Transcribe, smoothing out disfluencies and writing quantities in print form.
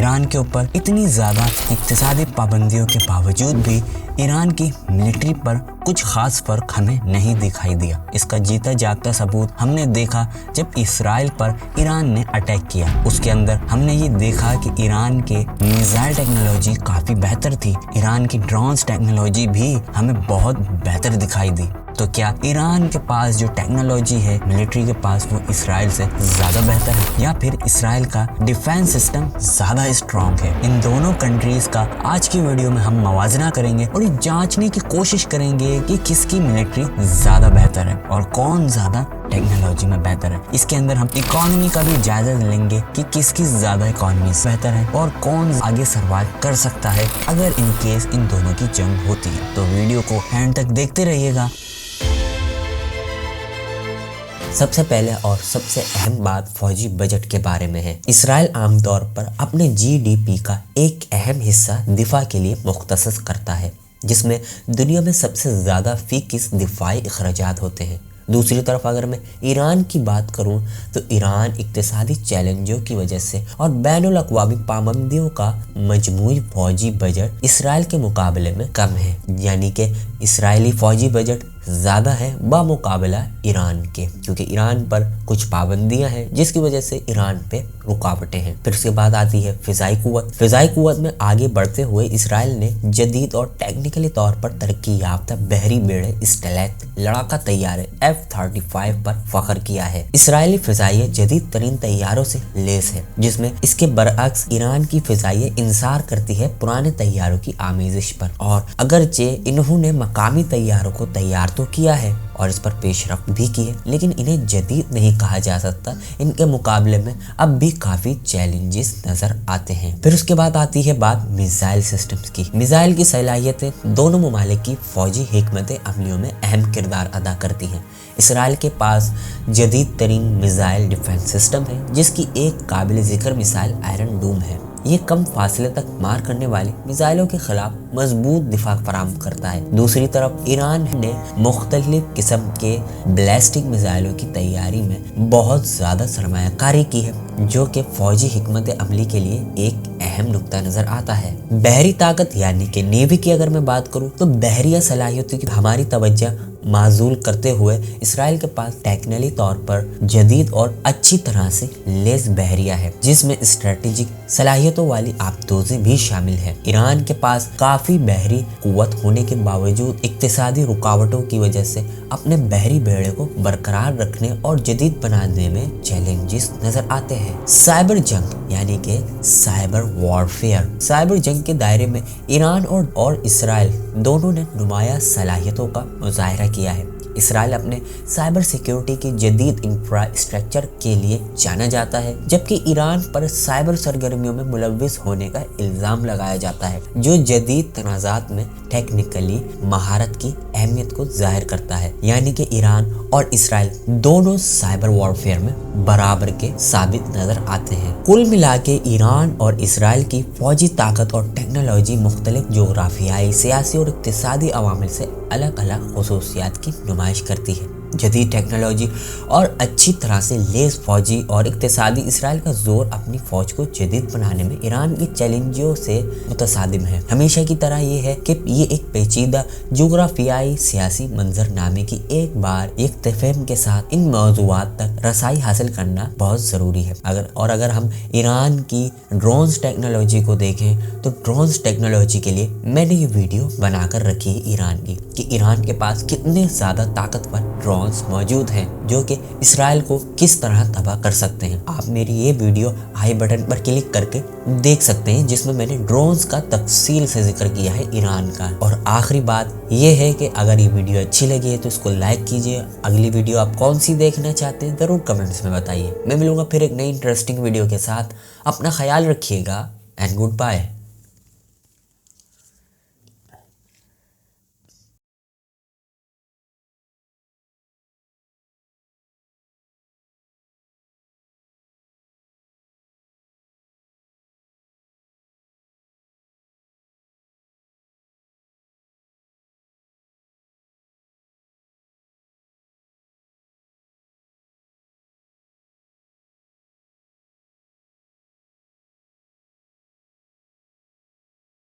Iran के ऊपर इतनी ज़्यादा इक्तिसादी पाबंदियों के बावजूद भी ईरान की मिलिट्री पर कुछ खास फर्क हमें नहीं दिखाई दिया। इसका जीता जागता सबूत हमने देखा जब इसराइल पर ईरान ने अटैक किया। उसके अंदर हमने ये देखा कि ईरान के मिसाइल टेक्नोलॉजी काफ़ी बेहतर थी। ईरान की ड्रोन्स टेक्नोलॉजी भी हमें बहुत बेहतर दिखाई दी। तो क्या ईरान के पास जो टेक्नोलॉजी है मिलिट्री के पास वो इसराइल से ज़्यादा बेहतर है, या फिर इसराइल का डिफेंस सिस्टम ज़्यादा स्ट्रॉन्ग है? इन दोनों कंट्रीज का आज की वीडियो में हम मवाजना करेंगे और ये जांचने की कोशिश करेंगे कि किसकी मिलिट्री ज़्यादा बेहतर है और कौन ज़्यादा टेक्नोलॉजी में बेहतर है। इसके अंदर हम इकोनॉमी का भी जायजा लेंगे कि किसकी ज़्यादा इकोनॉमी बेहतर है और कौन आगे सर्वाइव कर सकता है अगर इन केस इन दोनों की जंग होती है। तो वीडियो को एंड तक देखते रहिएगा। सबसे पहले और सबसे अहम बात फौजी बजट के बारे में है। इसराइल आमतौर पर अपने जीडीपी का एक अहम हिस्सा दिफा के लिए मुख्तसस करता है, जिसमें दुनिया में सबसे ज़्यादा फीसद दिफाई अखराजात होते हैं। दूसरी तरफ अगर मैं ईरान की बात करूं तो ईरान इक्तिसादी चैलेंजों की वजह से और बैनुल अक़वामी पाबंदियों का मजमूई फौजी बजट इसराइल के मुकाबले में कम है, यानी कि इसराइली फौजी बजट ज़्यादा है बामुकाबला ईरान के, क्योंकि ईरान पर कुछ पाबंदियां हैं जिसकी वजह से ईरान पे रुकावटें हैं। फिर उसके बाद आती है फ़िज़ाई क़ुव्वत। फ़िज़ाई क़ुव्वत में आगे बढ़ते हुए इसराइल ने जदीद और टेक्निकली तौर पर तरक्की याफ्ता बहरी बेड़े स्टेलथ लड़ाका तैयारे F-35 पर फख्र किया है। इसराइली फ़िज़ाइया जदीद तरीन तैयारों से लेस है, जिसमें इसके बरअक्स ईरान की फ़िज़ाइया इंसार करती है पुराने तैयारों की आमेज़िश पर। और अगरचे इन्होंने मकामी तैयारों को तैयार तो किया है और इस पर पेशरफ्त भी की है, लेकिन इन्हें जदीद नहीं कहा जा सकता। इनके मुकाबले में अब भी काफ़ी चैलेंजेस नज़र आते हैं। फिर उसके बाद आती है बात मिसाइल सिस्टम्स की। मिसाइल की सलाहियतें दोनों ममालिक की फ़ौजी हिकमत अमलियों में अहम किरदार अदा करती हैं। इसराइल के पास जदीद तरीन मिसाइल डिफेंस सिस्टम है, जिसकी एक काबिल ज़िक्र मिसाइल आयरन डूम है। ये कम फासले तक मार करने वाली मिसाइलों के खिलाफ मजबूत दिफा फराहम करता है। दूसरी तरफ ईरान ने मुख्तलिफ किस्म के बैलिस्टिक मिसाइलों की तैयारी में बहुत ज़्यादा सरमायाकारी की है, जो कि फौजी हिकमत अमली के लिए एक अहम नुक्ता नज़र आता है। बहरी ताकत यानी कि नेवी की अगर मैं बात करूँ तो बहरिया सलाहियतों की हमारी तवज्जो माजूल करते हुए इसराइल के पास टेक्निकली तौर पर जदीद और अच्छी तरह से लेस बहरिया है, जिसमें स्ट्रेटेजिक सलाहियतों वाली आबदोज़ी भी शामिल है। ईरान के पास काफ़ी बहरी कुव्वत होने के बावजूद इक्तिसादी रुकावटों की वजह से अपने बहरी बेड़े को बरकरार रखने और जदीद बनाने में चैलेंजेस नजर आते हैं। साइबर जंग यानी कि साइबर वॉरफेयर। साइबर जंग के दायरे में ईरान और इसराइल दोनों ने नुमाया सलाहियतों का मुजाहरा किया है। इसराइल अपने साइबर सिक्योरिटी की जदीद इंफ्रास्ट्रक्चर के लिए जाना जाता है, जबकि ईरान पर साइबर सरगर्मियों में मुलव्विस होने का इल्ज़ाम लगाया जाता है, जो जदीद तनाज़ात में टेक्निकली महारत की अहमियत को जाहिर करता है। यानी कि ईरान और इसराइल दोनों साइबर वॉरफेयर में बराबर के साबित नजर आते हैं। कुल मिला के ईरान और इसराइल की फौजी ताकत और टेक्नोलॉजी मुख्तलिफ जोग्राफियाई, सियासी और इक्तिसादी अवामिल से अलग अलग खसूसियात की नुमाइश करती है। जदीद टेक्नोलॉजी और अच्छी तरह से लेस फौजी और इक्तिसादी इसराइल का जोर अपनी फौज को जदीद बनाने में ईरान की चैलेंजों से मुतसादिम है। हमेशा की तरह ये है कि ये एक पेचीदा जोग्राफियाई सियासी मंजरनामे की एक बार एक तफहीम के साथ इन मौज़ूआत तक रसाई हासिल करना बहुत ज़रूरी है। अगर हम ईरान की ड्रोन्स टेक्नोलॉजी को देखें तो ड्रोन्स टेक्नोलॉजी के लिए मैंने ये वीडियो बनाकर रखी है ईरान की, कि ईरान के पास कितने ज़्यादा ताकतवर ड्रोन्स मौजूद हैं जो कि इसराइल को किस तरह तबाह कर सकते हैं। आप मेरी ये वीडियो आई बटन पर क्लिक करके देख सकते हैं, जिसमें मैंने ड्रोन्स का तफसील से जिक्र किया है ईरान का। और आखिरी बात ये है कि अगर ये वीडियो अच्छी लगी है तो इसको लाइक कीजिए। अगली वीडियो आप कौन सी देखना चाहते हैं ज़रूर कमेंट्स में बताइए। मैं मिलूंगा फिर एक नई इंटरेस्टिंग वीडियो के साथ। अपना ख्याल रखिएगा एंड गुड बाय।